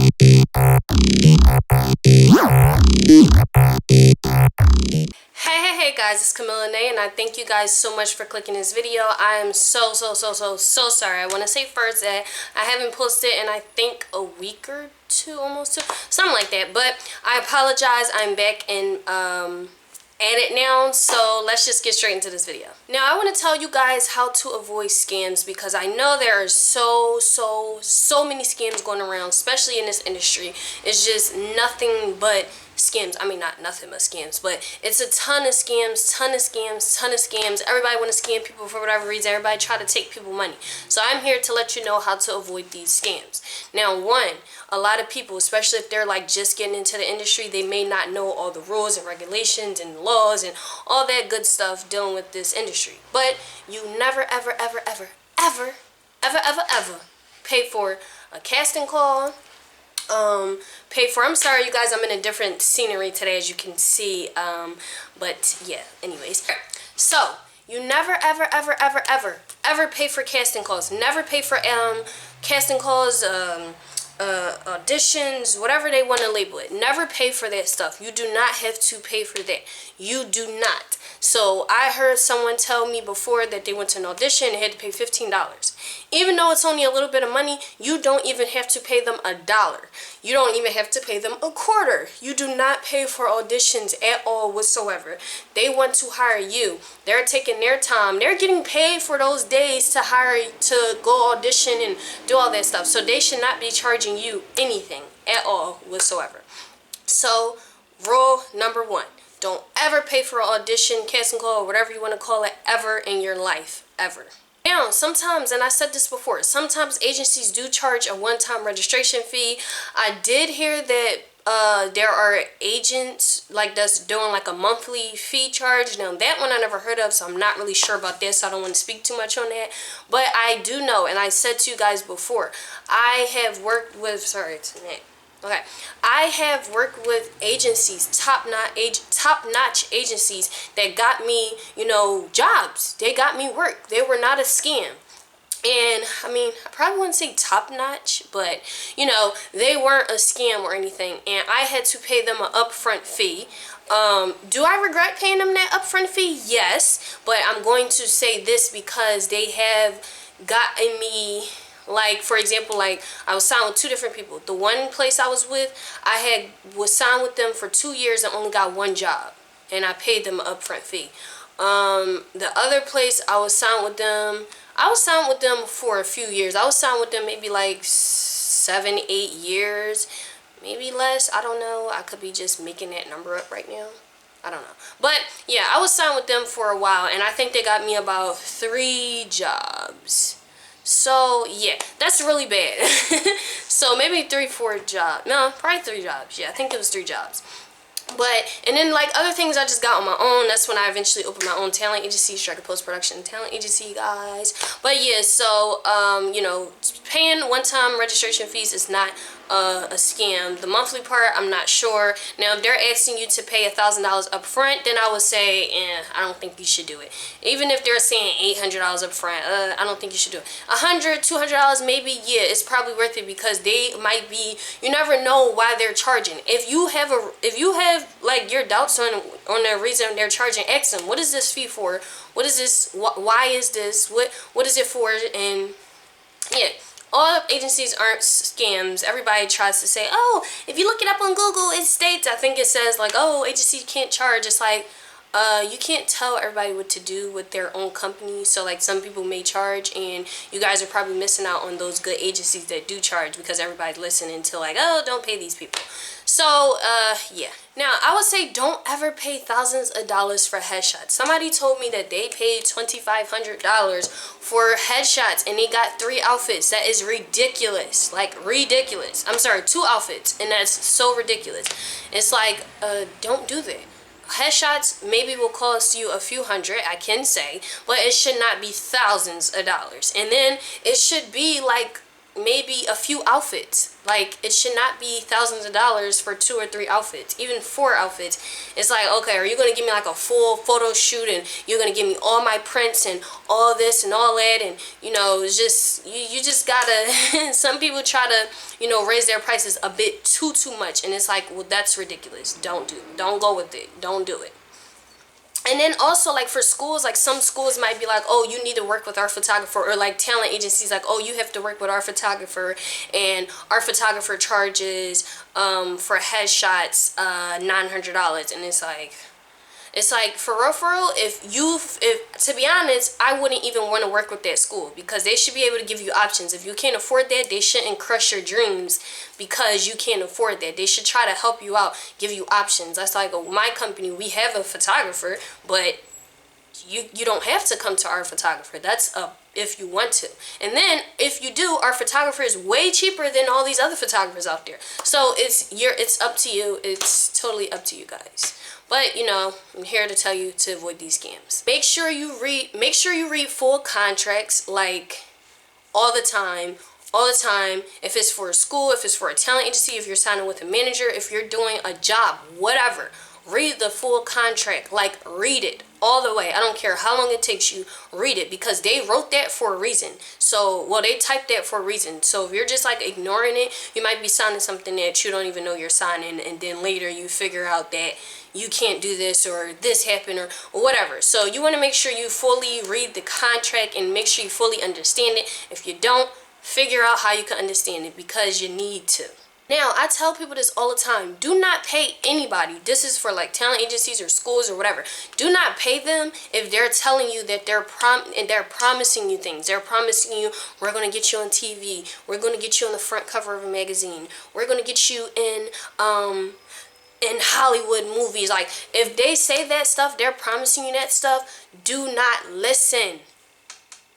Hey guys, it's Kamilla Lanae, and I thank you guys so much for clicking this video. I am so sorry. I want to say first that I haven't posted in I think a week or two, almost two, something like that, but I apologize. I'm back in at it now, so let's just get straight into this video. Now I want to tell you guys how to avoid scams, because I know there are so many scams going around, especially in this industry. It's just nothing but scams. I mean, not nothing but scams, but it's a ton of scams. Everybody want to scam people for whatever reason. Everybody try to take people money. So I'm here to let you know how to avoid these scams. Now, one, a lot of people, especially if they're like just getting into the industry, they may not know all the rules and regulations and laws and all that good stuff dealing with this industry. But you never ever pay for a casting call. I'm sorry you guys, I'm in a different scenery today, as you can see, but yeah, anyways. So you never ever pay for casting calls. Never pay for casting calls, auditions, whatever they want to label it. Never pay for that stuff. You do not have to pay for that. You do not. So I heard someone tell me before that they went to an audition and had to pay $15. Even though it's only a little bit of money, you don't even have to pay them $1. You don't even have to pay them a quarter. You do not pay for auditions at all whatsoever. They want to hire you. They're taking their time. They're getting paid for those days to hire, to go audition and do all that stuff. So they should not be charging you anything at all whatsoever. So rule number one, don't ever pay for an audition, casting call, or whatever you want to call it, ever in your life, ever. Now, sometimes, and I said this before, sometimes agencies do charge a one-time registration fee. I did hear that there are agents like that's doing like a monthly fee charge. Now, that one I never heard of, so I'm not really sure about this, so I don't want to speak too much on that. But I do know, and I said to you guys before, I have worked with, sorry, it's Nick. Okay, I have worked with agencies, top-notch agencies that got me, you know, jobs. They got me work. They were not a scam. And, I mean, I probably wouldn't say top-notch, but, you know, they weren't a scam or anything. And I had to pay them an upfront fee. Do I regret paying them that upfront fee? Yes. But I'm going to say this because they have gotten me... Like, for example, like, I was signed with two different people. The one place I was with, was signed with them for 2 years and only got one job. And I paid them an upfront fee. The other place I was signed with them, for a few years. I was signed with them maybe like 7, 8 years. Maybe less. I don't know. I could be just making that number up right now. I don't know. But, yeah, I was signed with them for a while. And I think they got me about 3 jobs. So, yeah, that's really bad. So, maybe 3, 4 jobs. No, probably 3 jobs. Yeah, I think it was 3 jobs. But, and then, like, other things I just got on my own. That's when I eventually opened my own talent agency, Striker Post-Production Talent Agency, guys. But, yeah, so, you know, paying one-time registration fees is not a scam. The monthly part, I'm not sure. Now, if they're asking you to pay $1,000 up front, then I would say, I don't think you should do it. Even if they're saying $800 up front, I don't think you should do it. $100, $200 maybe, yeah, it's probably worth it, because they might be, you never know why they're charging. If you have like your doubts on the reason they're charging, ask them, what is this fee for? What is this? Why is this? What is it for? And yeah. All agencies aren't scams. Everybody tries to say, oh, if you look it up on Google, it states, I think it says like, oh, agencies can't charge. It's like, you can't tell everybody what to do with their own company. So like some people may charge, and you guys are probably missing out on those good agencies that do charge, because everybody's listening to like, oh, don't pay these people. So, yeah. Now, I would say don't ever pay thousands of dollars for headshots. Somebody told me that they paid $2,500 for headshots and they got 3 outfits. That is ridiculous. Like, ridiculous. I'm sorry, 2 outfits, and that's so ridiculous. It's like, don't do that. Headshots maybe will cost you a few hundred, I can say, but it should not be thousands of dollars. And then it should be like maybe a few outfits. Like, it should not be thousands of dollars for 2 or 3 outfits, even 4 outfits. It's like, okay, are you gonna give me like a full photo shoot, and you're gonna give me all my prints and all this and all that, and you know, it's just you just gotta some people try to, you know, raise their prices a bit too much, and it's like, well, that's ridiculous. Don't go with it. Don't do it. And then also, like, for schools, like, some schools might be like, oh, you need to work with our photographer, or like talent agencies like, oh, you have to work with our photographer, and our photographer charges for headshots $900. And it's like, for real, if to be honest, I wouldn't even want to work with that school, because they should be able to give you options. If you can't afford that, they shouldn't crush your dreams because you can't afford that. They should try to help you out, give you options. That's like, oh, my company, we have a photographer, but you don't have to come to our photographer. That's if you want to. And then if you do, our photographer is way cheaper than all these other photographers out there. So it's up to you. It's totally up to you guys. But, you know, I'm here to tell you to avoid these scams. Make sure you read full contracts, like, all the time. If it's for a school, if it's for a talent agency, if you're signing with a manager, if you're doing a job, whatever, read the full contract. Like, read it all the way. I don't care how long it takes you, read it, because they wrote that for a reason. So, well, they typed that for a reason. So if you're just like ignoring it, you might be signing something that you don't even know you're signing, and then later you figure out that you can't do this, or this happened, or whatever. So you want to make sure you fully read the contract and make sure you fully understand it. If you don't, figure out how you can understand it, because you need to. Now, I tell people this all the time. Do not pay anybody. This is for like talent agencies or schools or whatever. Do not pay them if they're telling you that they're promising you things. They're promising you, we're going to get you on TV. We're going to get you on the front cover of a magazine. We're going to get you in Hollywood movies. Like, if they say that stuff, they're promising you that stuff, do not listen.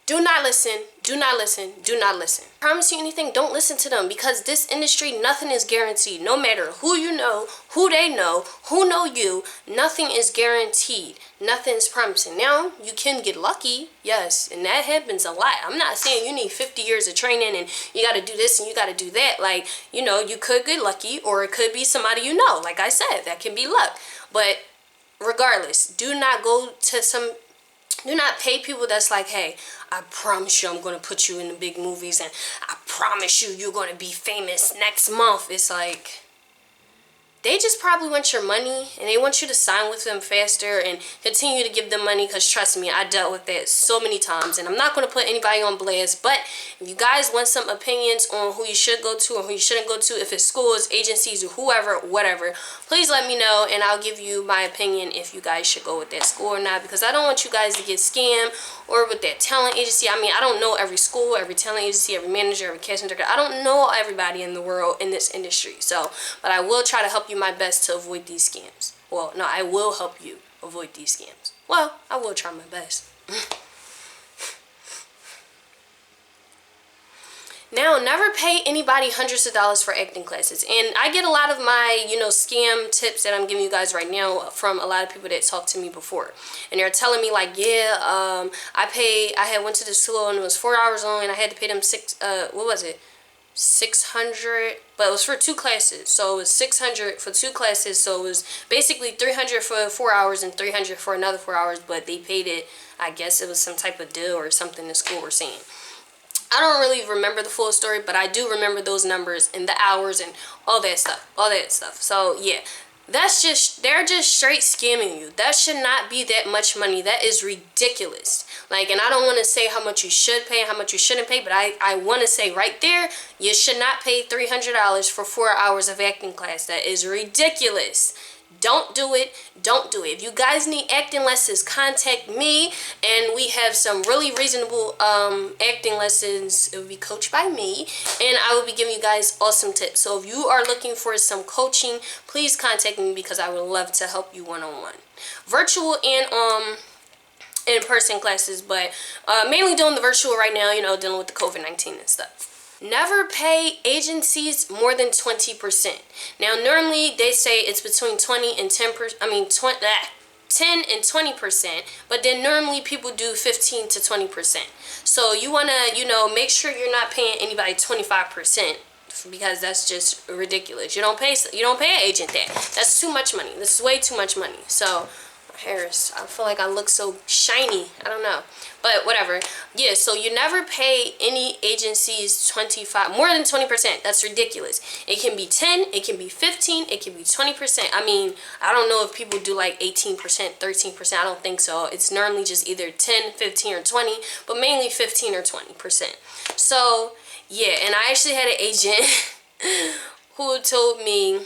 Do not listen. Do not listen. Do not listen. Promise you anything, don't listen to them, because this industry, nothing is guaranteed. No matter who you know, who they know, who know you, nothing is guaranteed. Nothing's promising. Now, you can get lucky, yes, and that happens a lot. I'm not saying you need 50 years of training and you got to do this and you got to do that. Like, you know, you could get lucky, or it could be somebody you know. Like I said, that can be luck. But regardless, do not pay people that's like, hey, I promise you I'm going to put you in the big movies, and I promise you're going to be famous next month. It's like, they just probably want your money, and they want you to sign with them faster and continue to give them money, because trust me, I dealt with that so many times. And I'm not going to put anybody on blast, but if you guys want some opinions on who you should go to or who you shouldn't go to, if it's schools, agencies, or whoever, whatever, please let me know, and I'll give you my opinion if you guys should go with that school or not, because I don't want you guys to get scammed, or with that talent agency. I mean, I don't know every school, every talent agency, every manager, every casting director. I don't know everybody in the world in this industry. So, but I will try to help you my best to avoid these scams. Well, no, I will help you avoid these scams. Well, I will try my best. Now, never pay anybody hundreds of dollars for acting classes. And I get a lot of my, you know, scam tips that I'm giving you guys right now from a lot of people that talked to me before. And they're telling me like, yeah, I had went to the school and it was 4 hours long, and I had to pay them $600, but it was for 2 classes. So it was $600 for 2 classes. So it was basically $300 for 4 hours and $300 for another 4 hours, but they paid it, I guess it was some type of deal or something the school were saying. I don't really remember the full story, but I do remember those numbers and the hours and all that stuff. So yeah, they're just straight scamming you. That should not be that much money. That is ridiculous. Like, and I don't want to say how much you should pay and how much you shouldn't pay, but I want to say right there, you should not pay $300 for 4 hours of acting class. That is ridiculous. Don't do it. Don't do it. If you guys need acting lessons, contact me, and we have some really reasonable acting lessons. It will be coached by me, and I will be giving you guys awesome tips. So if you are looking for some coaching, please contact me, because I would love to help you one-on-one. Virtual and in-person classes, but mainly doing the virtual right now, you know, dealing with the COVID-19 and stuff. Never pay agencies more than 20%. Now, normally they say it's between 20 and 10%. I mean, 10 and 20%, but then normally people do 15 to 20%. So you want to, make sure you're not paying anybody 25%, because that's just ridiculous. You don't pay an agent that. That's too much money. This is way too much money. So my hair is, I feel like I look so shiny. I don't know. But whatever. Yeah, so you never pay any agencies more than 20%. That's ridiculous. It can be 10, it can be 15, it can be 20%. I mean, I don't know if people do like 18%, 13%. I don't think so. It's normally just either 10, 15, or 20, but mainly 15 or 20%. So yeah, and I actually had an agent who told me,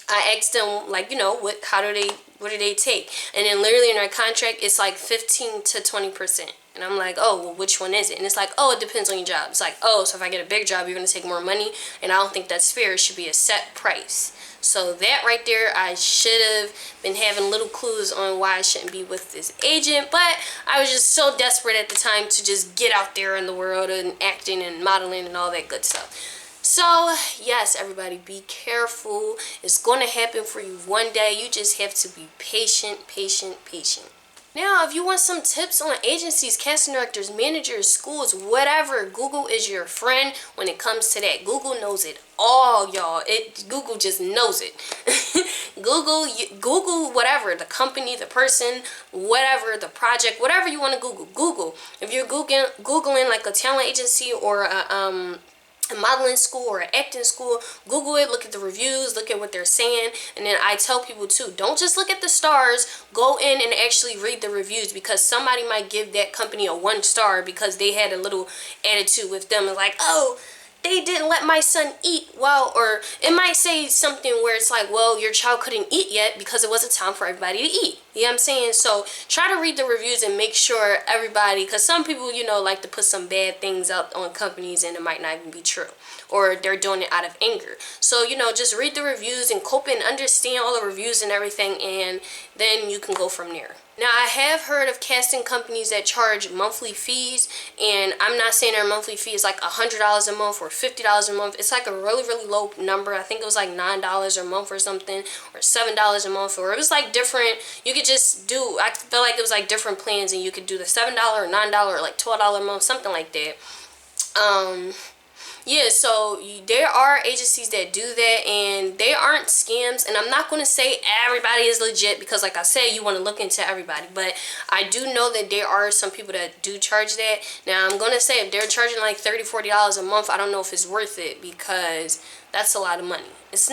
I asked them, like, what do they take? And then literally in our contract, it's like 15 to 20%. And I'm like, oh, well, which one is it? And it's like, oh, it depends on your job. It's like, oh, so if I get a big job, you're going to take more money. And I don't think that's fair. It should be a set price. So that right there, I should have been having little clues on why I shouldn't be with this agent. But I was just so desperate at the time to just get out there in the world and acting and modeling and all that good stuff. So yes, everybody, be careful. It's going to happen for you one day. You just have to be patient, patient, patient. Now, if you want some tips on agencies, casting directors, managers, schools, whatever, Google is your friend when it comes to that. Google knows it all, y'all. Google just knows it. Google whatever, the company, the person, whatever, the project, whatever you want to Google. Google. If you're Googling like a talent agency or a modeling school or acting school, Google it, look at the reviews, look at what they're saying. And then I tell people too, don't just look at the stars, go in and actually read the reviews, because somebody might give that company a 1 star because they had a little attitude with them, and like, oh, they didn't let my son eat well, or it might say something where it's like, well, your child couldn't eat yet because it wasn't time for everybody to eat. You know what I'm saying? So try to read the reviews and make sure everybody, because some people, like to put some bad things out on companies and it might not even be true, or they're doing it out of anger. So, just read the reviews and cope and understand all the reviews and everything, and then you can go from there. Now, I have heard of casting companies that charge monthly fees, and I'm not saying their monthly fee is like $100 a month or $50 a month. It's like a really, really low number. I think it was like $9 a month or something, or $7 a month, or it was like different. You could just do, I feel like it was like different plans, and you could do the $7 or $9 or like $12 a month, something like that. Yeah, so there are agencies that do that, and they aren't scams. And I'm not going to say everybody is legit, because like I said, you want to look into everybody, but I do know that there are some people that do charge that. Now, I'm going to say if they're charging like $30-$40 a month, I don't know if it's worth it, because that's a lot of money. It's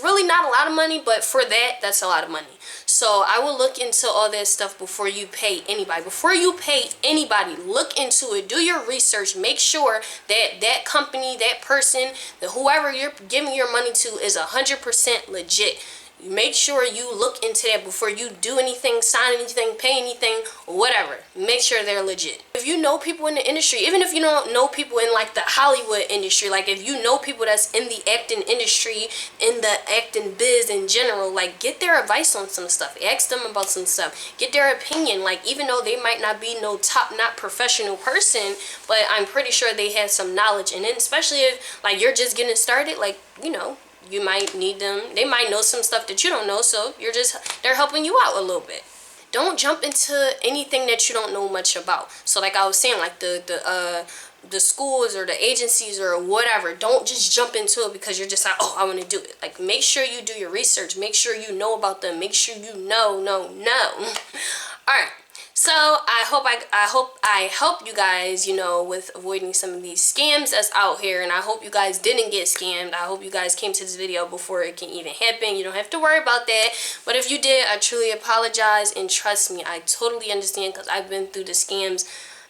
really not a lot of money, but for that's a lot of money. So I will look into all that stuff before you pay anybody. Before you pay anybody, look into it. Do your research. Make sure that that company, that person, whoever you're giving your money to is 100% legit. Make sure you look into that before you do anything, sign anything, pay anything, whatever. Make sure they're legit. If you know people in the industry, even if you don't know people in like the Hollywood industry, like if you know people that's in the acting industry, in the acting biz in general, like get their advice on some stuff. Ask them about some stuff. Get their opinion. Like, even though they might not be no top-notch professional person, but I'm pretty sure they have some knowledge. And then especially if like you're just getting started, like, you might need them. They might know some stuff that you don't know, so they're helping you out a little bit. Don't jump into anything that you don't know much about. So like I was saying, like the schools or the agencies or whatever, don't just jump into it because you're just like, oh, I want to do it. Like, make sure you do your research. Make sure you know about them. Make sure you know. All right. So I help you guys, with avoiding some of these scams that's out here, and I hope you guys didn't get scammed. I hope you guys came to this video before it can even happen. You don't have to worry about that. But if you did, I truly apologize, and trust me, I totally understand, because I've been through the scams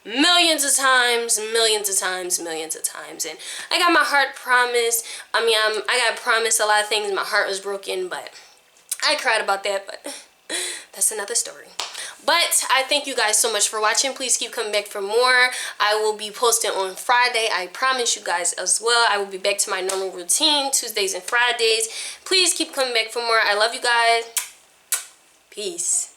millions of times, and I got my heart promised. I got promised a lot of things. My heart was broken, but I cried about that, but that's another story. But I thank you guys so much for watching. Please keep coming back for more. I will be posting on Friday. I promise you guys as well. I will be back to my normal routine, Tuesdays and Fridays. Please keep coming back for more. I love you guys. Peace.